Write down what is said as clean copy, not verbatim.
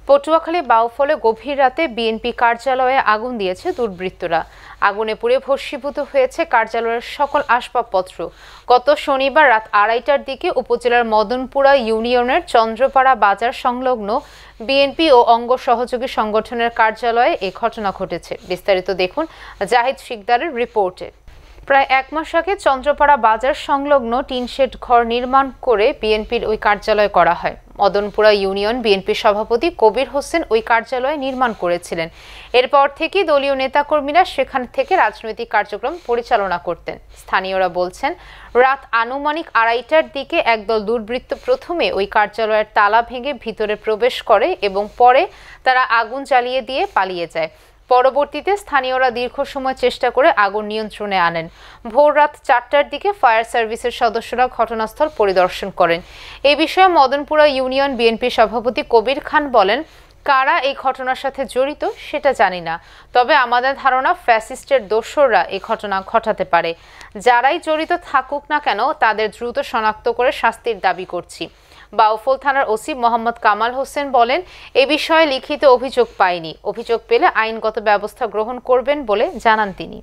পটুয়াখালী বাউফলে গভীর রাতে বিএনপি কার্যালয়ে আগুন দিয়েছে দুর্বৃত্তরা। আগুনে পুড়ে ভস্মীভূত হয়েছে কার্যালয়ের সকল আসবাবপত্র। গত শনিবার রাত 2:30টার দিকে উপজেলার মদনপুরা ইউনিয়নের চন্দ্রপাড়া বাজার সংলগ্ন বিএনপি ও অঙ্গ সহযোগী সংগঠনের কার্যালয়ে এ ঘটনা ঘটেছে। বিস্তারিত দেখুন জাহিদ শিকদারের রিপোর্টে। প্রায় 1 মাস আগে চন্দ্রপাড়া বাজার সংলগ্ন টিনশেড ঘর নির্মাণ করে বিএনপির ওই কার্যালয় করা হয়। মদনপুরা ইউনিয়ন বিএনপির সভাপতি কবির হোসেন ওই কার্যালয় নির্মাণ করেছিলেন। এরপর থেকে দলীয় নেতাকর্মীরা সেখান থেকে রাজনৈতিক কার্যক্রম পরিচালনা করতেন। স্থানীয়রা বলছেন, রাত আনুমানিক 2:30টার দিকে একদল দুর্বৃত্ত প্রথমে ওই কার্যালয়ের তালা ভেঙে ভিতরে প্রবেশ করে এবং পরে তারা আগুন জ্বালিয়ে দিয়ে পালিয়ে যায়। পরবর্তীতে স্থানীয়রা দীর্ঘ সময় চেষ্টা করে আগুন নিয়ন্ত্রণে আনেন। ভোর রাত 4টার দিকে ফায়ার সার্ভিসের সদস্যরা ঘটনাস্থল পরিদর্শন করেন। এই বিষয়ে মদনপুরা ইউনিয়ন বিএনপি সভাপতি কবির খান বলেন, কারা এই ঘটনার সাথে জড়িত সেটা জানি না, তবে আমাদের ধারণা ফ্যাসিস্টের দোসররা এই ঘটনা ঘটাতে পারে। যারাই জড়িত থাকুক না কেন তাদের দ্রুত শনাক্ত করে শাস্তির দাবি করছি। বাউফল থানার ওসি মোহাম্মদ কামাল হোসেন বলেন, এ বিষয়ে লিখিত অভিযোগ পাইনি, অভিযোগ পেলে আইনগত ব্যবস্থা গ্রহণ করবেন বলে জানান তিনি।